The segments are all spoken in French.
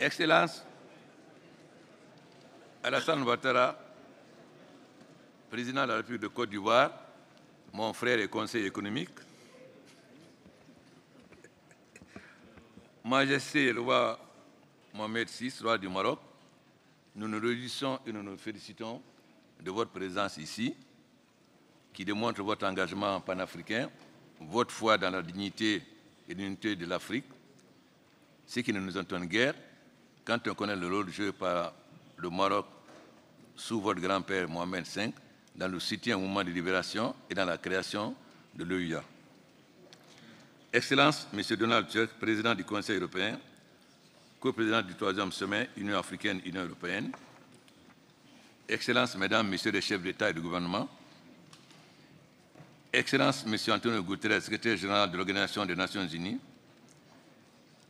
Excellence, Alassane Ouattara, président de la République de Côte d'Ivoire, mon frère et conseiller économique, Majesté le roi Mohamed VI, roi du Maroc, nous nous réjouissons et nous nous félicitons de votre présence ici, qui démontre votre engagement panafricain, votre foi dans la dignité et l'unité de l'Afrique, ce qui ne nous étonne guère quand on connaît le rôle joué par le Maroc sous votre grand-père Mohamed V dans le soutien au mouvement de libération et dans la création de l'OUA. Excellence, M. Donald Tusk, président du Conseil européen, co-président du 3e sommet Union africaine-Union européenne. Excellence, Mesdames, Messieurs les chefs d'État et de gouvernement. Excellence, M. Antonio Guterres, secrétaire général de l'Organisation des Nations Unies.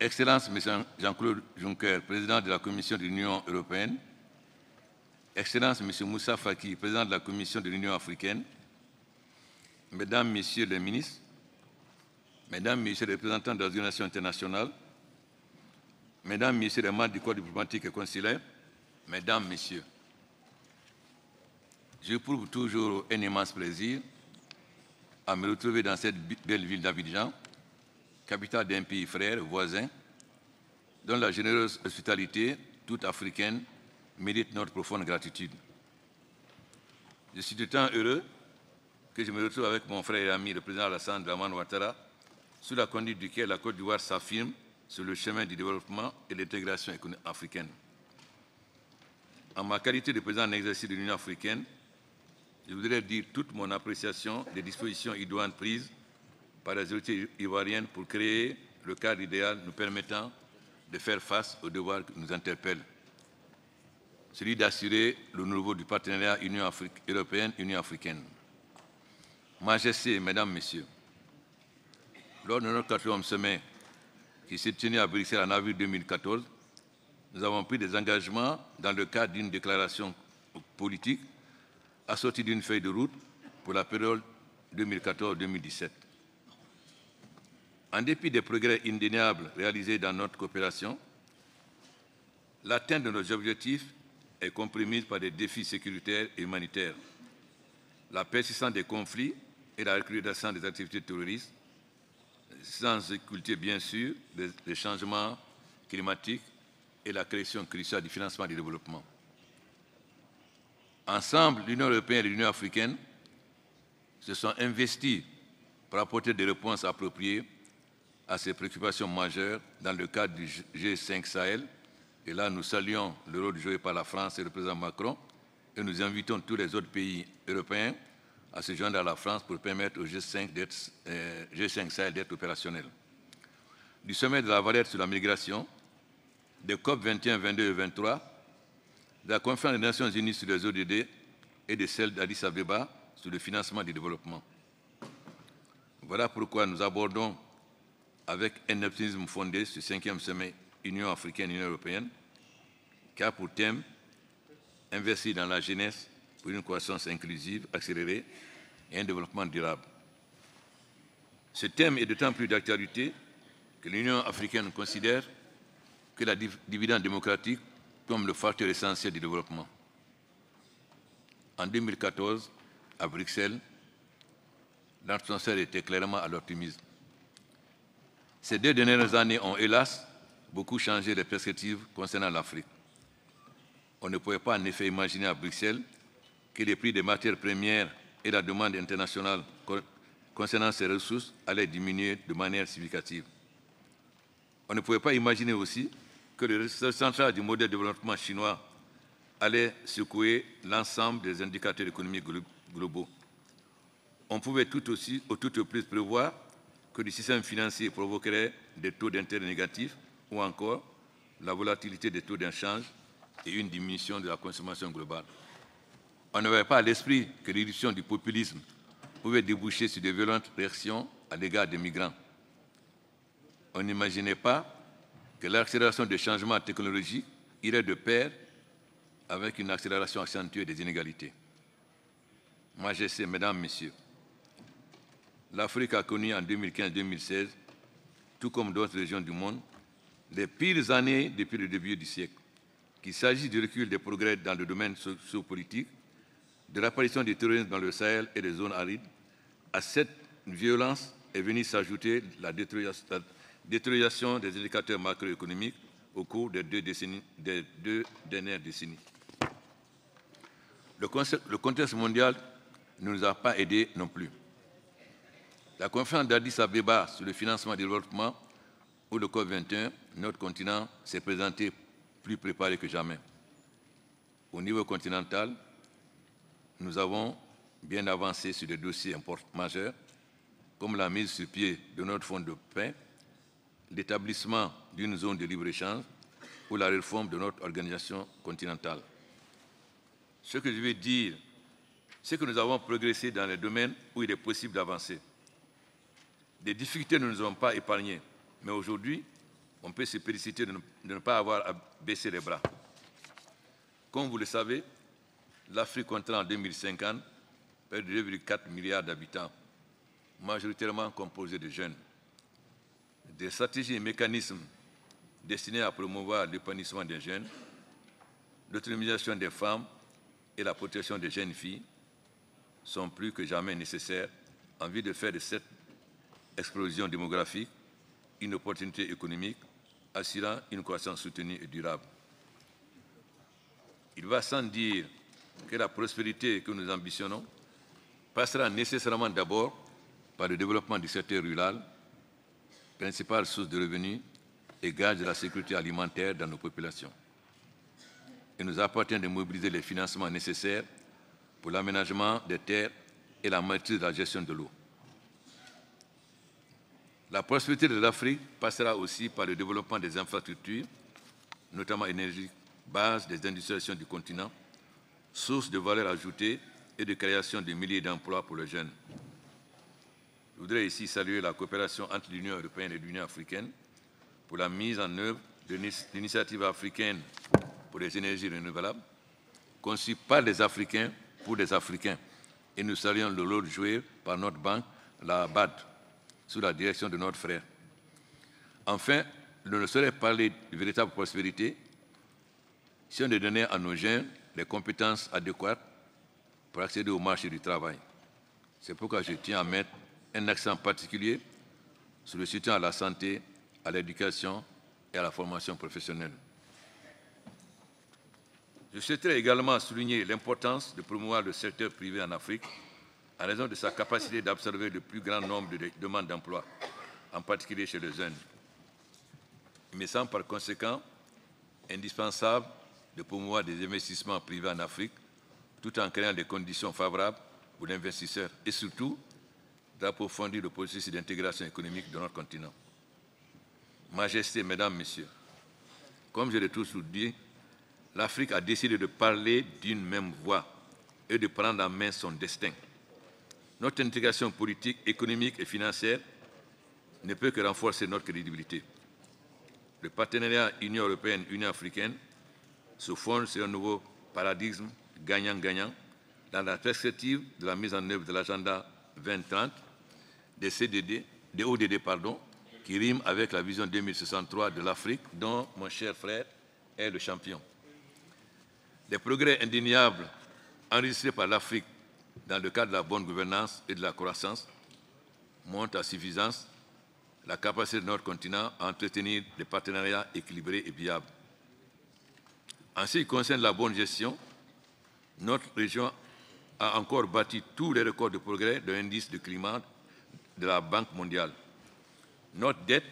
Excellence, M. Jean-Claude Juncker, président de la Commission de l'Union européenne. Excellence, M. Moussa Faki, président de la Commission de l'Union africaine. Mesdames, Messieurs les ministres, Mesdames, Messieurs les représentants des organisations internationales, Mesdames, Messieurs les membres du corps diplomatique et consulaire, Mesdames, Messieurs, j'éprouve toujours un immense plaisir à me retrouver dans cette belle ville d'Abidjan, capitale d'un pays frère, voisin, dont la généreuse hospitalité, toute africaine, mérite notre profonde gratitude. Je suis d'autant heureux que je me retrouve avec mon frère et ami, le président Alassane Dramane Ouattara, sous la conduite duquel la Côte d'Ivoire s'affirme sur le chemin du développement et de l'intégration africaine. En ma qualité de président en exercice de l'Union africaine, je voudrais dire toute mon appréciation des dispositions idoines prises par les autorités ivoiriennes pour créer le cadre idéal nous permettant de faire face aux devoirs qui nous interpellent, celui d'assurer le renouveau du partenariat Union européenne-Union africaine. Majesté, Mesdames, Messieurs, lors de notre 4e sommet qui s'est tenu à Bruxelles en avril 2014, nous avons pris des engagements dans le cadre d'une déclaration politique assortie d'une feuille de route pour la période 2014-2017. En dépit des progrès indéniables réalisés dans notre coopération, l'atteinte de nos objectifs est compromise par des défis sécuritaires et humanitaires, la persistance des conflits et la recrudescence des activités terroristes, sans occulter bien sûr les changements climatiques et la création cruciale du financement du développement. Ensemble, l'Union européenne et l'Union africaine se sont investis pour apporter des réponses appropriées à ces préoccupations majeures dans le cadre du G5 Sahel. Et là, nous saluons le rôle joué par la France et le président Macron et nous invitons tous les autres pays européens à se joindre à la France pour permettre au G5 Sahel d'être opérationnel. Du sommet de la Valette sur la migration, des COP 21, 22 et 23, de la conférence des Nations Unies sur les ODD et de celle d'Addis Abeba sur le financement du développement. Voilà pourquoi nous abordons avec un optimisme fondé ce 5e sommet Union africaine-Union européenne, qui a pour thème investir dans la jeunesse pour une croissance inclusive, accélérée et un développement durable. Ce thème est d'autant plus d'actualité que l'Union africaine considère que la dividende démocratique comme le facteur essentiel du développement. En 2014, à Bruxelles, l'atmosphère était clairement à l'optimisme. Ces 2 dernières années ont, hélas, beaucoup changé les perspectives concernant l'Afrique. On ne pouvait pas en effet imaginer à Bruxelles que les prix des matières premières et la demande internationale concernant ces ressources allaient diminuer de manière significative. On ne pouvait pas imaginer aussi que le résultat central du modèle de développement chinois allait secouer l'ensemble des indicateurs économiques globaux. On pouvait tout aussi, au tout au plus, prévoir que le système financier provoquerait des taux d'intérêt négatifs ou encore la volatilité des taux d'échange et une diminution de la consommation globale. On n'avait pas à l'esprit que l'éruption du populisme pouvait déboucher sur de violentes réactions à l'égard des migrants. On n'imaginait pas que l'accélération des changements technologiques irait de pair avec une accélération accentuée des inégalités. Majesté, Mesdames, Messieurs, l'Afrique a connu en 2015-2016, tout comme d'autres régions du monde, les pires années depuis le début du siècle, qu'il s'agisse du recul des progrès dans le domaine sociopolitique, de l'apparition du terrorisme dans le Sahel et les zones arides. À cette violence est venue s'ajouter la détérioration des indicateurs macroéconomiques au cours des deux dernières décennies. Le contexte mondial ne nous a pas aidés non plus. La conférence d'Addis Abeba sur le financement du développement ou le COP21, notre continent s'est présenté plus préparé que jamais. Au niveau continental, nous avons bien avancé sur des dossiers majeurs, comme la mise sur pied de notre fonds de paix, l'établissement d'une zone de libre-échange ou la réforme de notre organisation continentale. Ce que je veux dire, c'est que nous avons progressé dans les domaines où il est possible d'avancer. Des difficultés ne nous ont pas épargnés, mais aujourd'hui, on peut se féliciter de ne pas avoir à baisser les bras. Comme vous le savez, l'Afrique comptera en 2050 près de 2,4 milliards d'habitants, majoritairement composés de jeunes. Des stratégies et mécanismes destinés à promouvoir l'épanouissement des jeunes, l'autonomisation des femmes et la protection des jeunes filles sont plus que jamais nécessaires en vue de faire de cette explosion démographique une opportunité économique assurant une croissance soutenue et durable. Il va sans dire que la prospérité que nous ambitionnons passera nécessairement d'abord par le développement du secteur rural, principale source de revenus et gage de la sécurité alimentaire dans nos populations. Il nous appartient de mobiliser les financements nécessaires pour l'aménagement des terres et la maîtrise de la gestion de l'eau. La prospérité de l'Afrique passera aussi par le développement des infrastructures, notamment énergie, base des industrialisations du continent, source de valeur ajoutée et de création de milliers d'emplois pour les jeunes. Je voudrais ici saluer la coopération entre l'Union européenne et l'Union africaine pour la mise en œuvre de l'initiative africaine pour les énergies renouvelables, conçue par les Africains pour les Africains. Et nous saluons le rôle joué par notre banque, la BAD, sous la direction de notre frère. Enfin, on ne saurait parler de véritable prospérité si on ne donnait à nos jeunes les compétences adéquates pour accéder au marché du travail. C'est pourquoi je tiens à mettre un accent particulier sur le soutien à la santé, à l'éducation et à la formation professionnelle. Je souhaiterais également souligner l'importance de promouvoir le secteur privé en Afrique en raison de sa capacité d'absorber le plus grand nombre de demandes d'emploi, en particulier chez les jeunes. Il me semble par conséquent indispensable de promouvoir des investissements privés en Afrique tout en créant des conditions favorables pour l'investisseur et surtout d'approfondir le processus d'intégration économique de notre continent. Majesté, Mesdames, Messieurs, comme je l'ai toujours dit, l'Afrique a décidé de parler d'une même voix et de prendre en main son destin. Notre intégration politique, économique et financière ne peut que renforcer notre crédibilité. Le partenariat Union européenne-Union africaine se fonde sur un nouveau paradigme gagnant-gagnant dans la perspective de la mise en œuvre de l'agenda 2030 des CDD, des ODD, qui rime avec la vision 2063 de l'Afrique dont mon cher frère est le champion. Les progrès indéniables enregistrés par l'Afrique dans le cadre de la bonne gouvernance et de la croissance montrent à suffisance la capacité de notre continent à entretenir des partenariats équilibrés et viables. En ce qui concerne la bonne gestion, notre région a encore battu tous les records de progrès de l'indice de climat de la Banque mondiale. Notre dette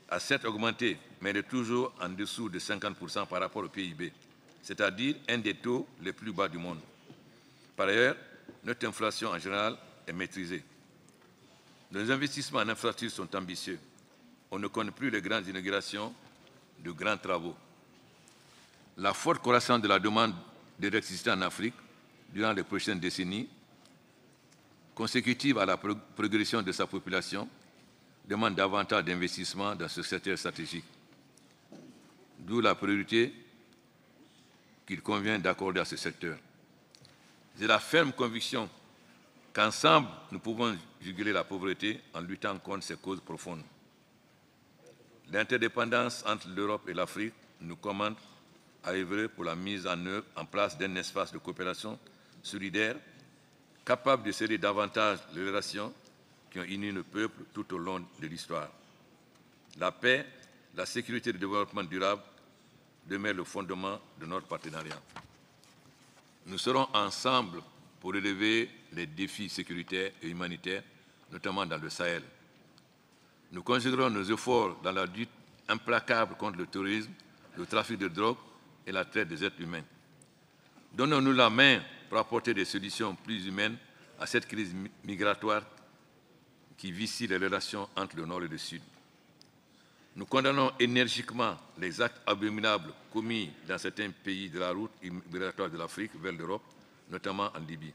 a certes augmenté, mais elle est toujours en dessous de 50% par rapport au PIB, c'est-à-dire un des taux les plus bas du monde. Par ailleurs, notre inflation en général est maîtrisée. Nos investissements en infrastructures sont ambitieux. On ne connaît plus les grandes inaugurations de grands travaux. La forte croissance de la demande d'électricité en Afrique durant les prochaines décennies, consécutive à la progression de sa population, demande davantage d'investissements dans ce secteur stratégique. D'où la priorité qu'il convient d'accorder à ce secteur. J'ai la ferme conviction qu'ensemble, nous pouvons juguler la pauvreté en luttant contre ses causes profondes. L'interdépendance entre l'Europe et l'Afrique nous commande à œuvrer pour la mise en place d'un espace de coopération solidaire, capable de sceller davantage les relations qui ont uni le peuple tout au long de l'histoire. La paix, la sécurité et le développement durable demeurent le fondement de notre partenariat. Nous serons ensemble pour relever les défis sécuritaires et humanitaires, notamment dans le Sahel. Nous conjuguerons nos efforts dans la lutte implacable contre le terrorisme, le trafic de drogue et la traite des êtres humains. Donnons-nous la main pour apporter des solutions plus humaines à cette crise migratoire qui vicie les relations entre le Nord et le Sud. Nous condamnons énergiquement les actes abominables commis dans certains pays de la route migratoire de l'Afrique vers l'Europe, notamment en Libye.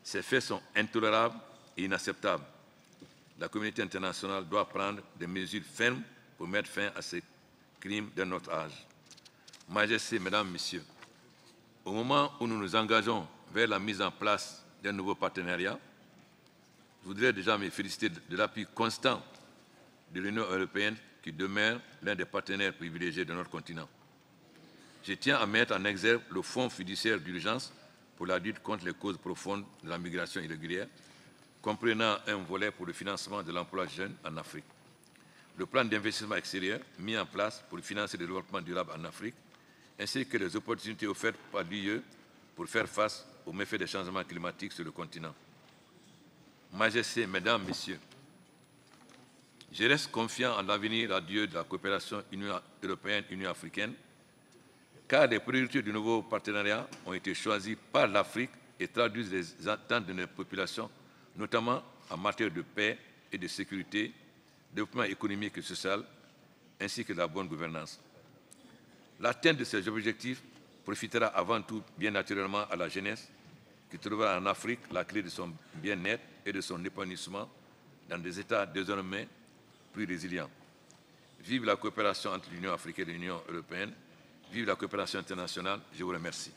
Ces faits sont intolérables et inacceptables. La communauté internationale doit prendre des mesures fermes pour mettre fin à ces crimes d'un autre âge. Majesté, Mesdames, Messieurs, au moment où nous nous engageons vers la mise en place d'un nouveau partenariat, je voudrais déjà me féliciter de l'appui constant de l'Union européenne qui demeure l'un des partenaires privilégiés de notre continent. Je tiens à mettre en exergue le Fonds fiduciaire d'urgence pour la lutte contre les causes profondes de la migration irrégulière, comprenant un volet pour le financement de l'emploi jeune en Afrique. Le plan d'investissement extérieur mis en place pour financer le développement durable en Afrique, ainsi que les opportunités offertes par l'UE pour faire face aux méfaits des changements climatiques sur le continent. Majesté, Mesdames, Messieurs, je reste confiant en l'avenir radieux de la coopération Union européenne-Union africaine, car les priorités du nouveau partenariat ont été choisies par l'Afrique et traduisent les attentes de nos populations, notamment en matière de paix et de sécurité, développement économique et social, ainsi que de la bonne gouvernance. L'atteinte de ces objectifs profitera avant tout, bien naturellement, à la jeunesse, qui trouvera en Afrique la clé de son bien-être et de son épanouissement dans des États désormais plus résilients. Vive la coopération entre l'Union africaine et l'Union européenne. Vive la coopération internationale. Je vous remercie.